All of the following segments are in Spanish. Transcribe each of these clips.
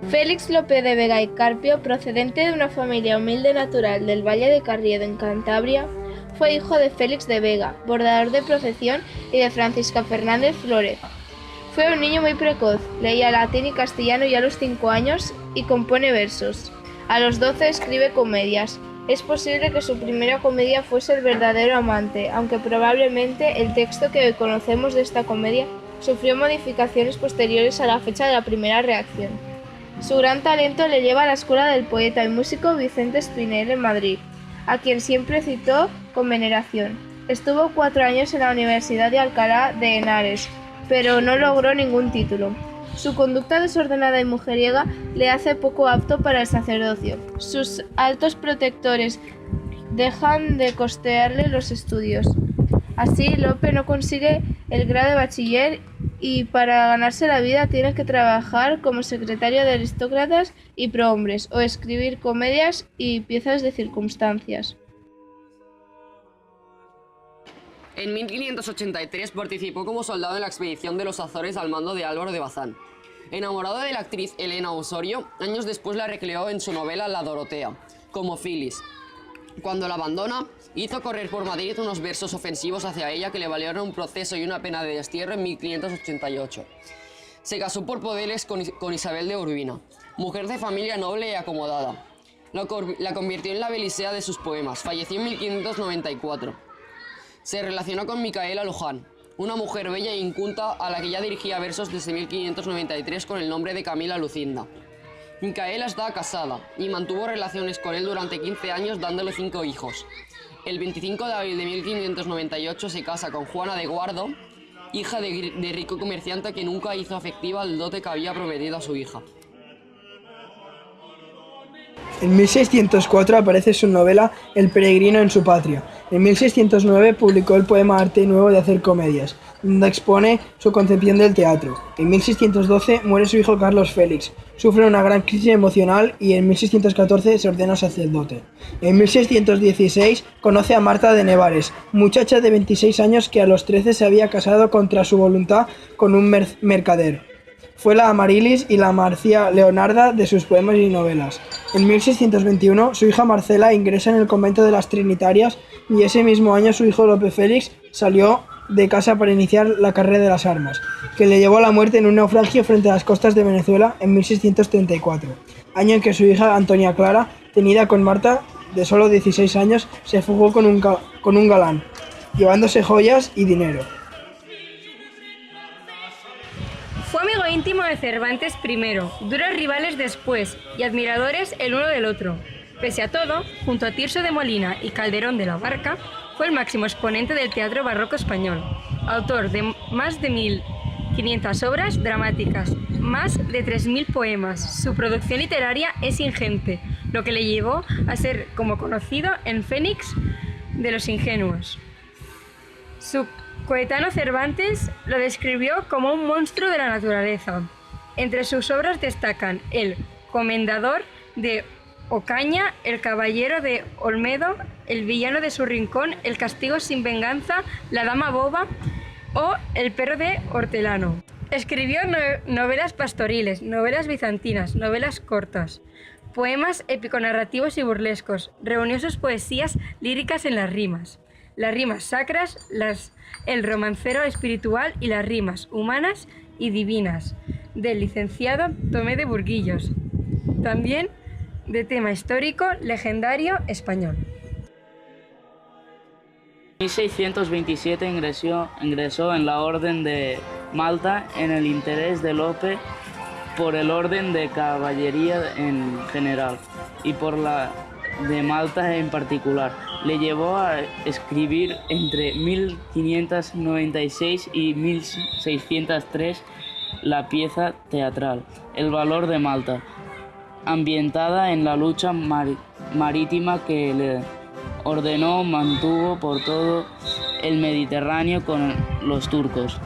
Félix Lope de Vega y Carpio, procedente de una familia humilde natural del Valle de Carriedo en Cantabria, fue hijo de Félix de Vega, bordador de profesión, y de Francisca Fernández Flórez. Fue un niño muy precoz, leía latín y castellano ya a los 5 años y compone versos. A los 12 escribe comedias. Es posible que su primera comedia fuese El verdadero amante, aunque probablemente el texto que hoy conocemos de esta comedia sufrió modificaciones posteriores a la fecha de la primera reacción. Su gran talento le lleva a la escuela del poeta y músico Vicente Espinel en Madrid, a quien siempre citó con veneración. Estuvo 4 años en la Universidad de Alcalá de Henares, pero no logró ningún título. Su conducta desordenada y mujeriega le hace poco apto para el sacerdocio. Sus altos protectores dejan de costearle los estudios. Así, Lope no consigue el grado de bachiller y para ganarse la vida tiene que trabajar como secretario de aristócratas y prohombres o escribir comedias y piezas de circunstancias. En 1583 participó como soldado en la expedición de los Azores al mando de Álvaro de Bazán. Enamorado de la actriz Elena Osorio, años después la recreó en su novela La Dorotea, como Phyllis. Cuando la abandona, hizo correr por Madrid unos versos ofensivos hacia ella que le valieron un proceso y una pena de destierro en 1588. Se casó por poderes con Isabel de Urbina, mujer de familia noble y acomodada. La convirtió en la Belisea de sus poemas. Falleció en 1594. Se relacionó con Micaela Luján, una mujer bella e inculta a la que ya dirigía versos desde 1593 con el nombre de Camila Lucinda. Micaela estaba casada y mantuvo relaciones con él durante 15 años, dándole 5 hijos. El 25 de abril de 1598 se casa con Juana de Guardo, hija de rico comerciante que nunca hizo efectiva el dote que había prometido a su hija. En 1604 aparece su novela El peregrino en su patria. En 1609 publicó el poema Arte Nuevo de hacer comedias, donde expone su concepción del teatro. En 1612 muere su hijo Carlos Félix, sufre una gran crisis emocional y en 1614 se ordena sacerdote. En 1616 conoce a Marta de Nevares, muchacha de 26 años que a los 13 se había casado contra su voluntad con un mercader. Fue la Amarilis y la Marcia Leonarda de sus poemas y novelas. En 1621 su hija Marcela ingresa en el convento de las Trinitarias y ese mismo año su hijo Lope Félix salió de casa para iniciar la carrera de las armas, que le llevó a la muerte en un naufragio frente a las costas de Venezuela en 1634, año en que su hija Antonia Clara, tenida con Marta de solo 16 años, se fugó con un galán, llevándose joyas y dinero. Fue amigo íntimo de Cervantes primero, duros rivales después y admiradores el uno del otro. Pese a todo, junto a Tirso de Molina y Calderón de la Barca, fue el máximo exponente del teatro barroco español, autor de más de 1.500 obras dramáticas, más de 3.000 poemas. Su producción literaria es ingente, lo que le llevó a ser como conocido en Fénix de los ingenuos. Su coetáneo Cervantes lo describió como un monstruo de la naturaleza. Entre sus obras destacan El Comendador de Ocaña, El Caballero de Olmedo, El Villano de su Rincón, El Castigo sin Venganza, La Dama Boba o El Perro de Hortelano. Escribió novelas pastoriles, novelas bizantinas, novelas cortas, poemas épico-narrativos y burlescos. Reunió sus poesías líricas en las rimas sacras, el romancero espiritual y las rimas humanas y divinas, del licenciado Tomé de Burguillos, también de tema histórico legendario español. En 1627 ingresó en la Orden de Malta en el interés de Lope por el Orden de Caballería en general y por la de Malta en particular. Le llevó a escribir entre 1596 y 1603 la pieza teatral El valor de Malta, ambientada en la lucha marítima que le mantuvo por todo el Mediterráneo con los turcos.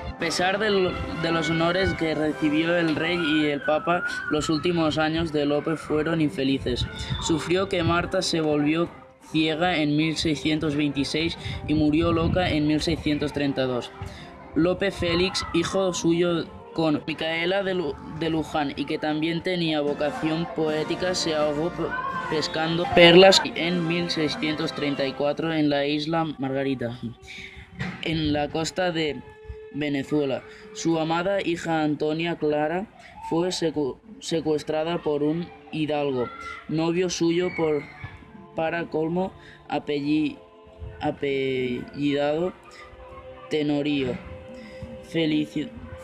A pesar de los honores que recibió el rey y el papa, los últimos años de Lope fueron infelices. Sufrió que Marta se volvió ciega en 1626 y murió loca en 1632. Lope Félix, hijo suyo con Micaela de Luján y que también tenía vocación poética, se ahogó pescando perlas en 1634 en la isla Margarita, en la costa de Venezuela. Su amada hija Antonia Clara fue secuestrada por un hidalgo, novio suyo para colmo apellidado Tenorio.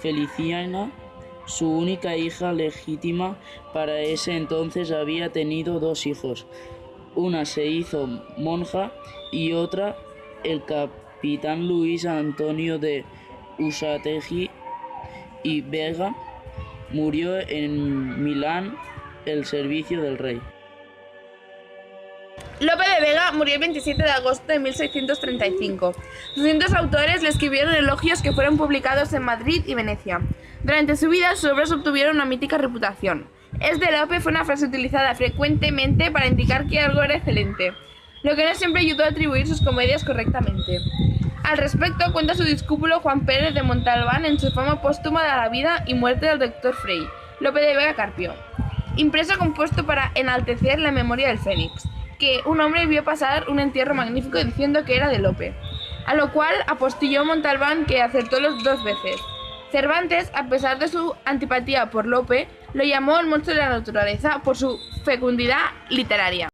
Feliciana, su única hija legítima para ese entonces, había tenido 2 hijos. Una se hizo monja y otra, el capitán Luis Antonio de Usategui y Vega, murió en Milán al servicio del rey. Lope de Vega murió el 27 de agosto de 1635. Distintos autores le escribieron elogios que fueron publicados en Madrid y Venecia. Durante su vida, sus obras obtuvieron una mítica reputación. "Es de Lope" fue una frase utilizada frecuentemente para indicar que algo era excelente, lo que no siempre ayudó a atribuir sus comedias correctamente. Al respecto, cuenta su discípulo Juan Pérez de Montalbán en su fama póstuma de la vida y muerte del doctor Frey, Lope de Vega Carpio, impreso compuesto para enaltecer la memoria del Fénix, que un hombre vio pasar un entierro magnífico diciendo que era de Lope, a lo cual apostilló Montalbán, que acertó los 2 veces. Cervantes, a pesar de su antipatía por Lope, lo llamó el monstruo de la naturaleza por su fecundidad literaria.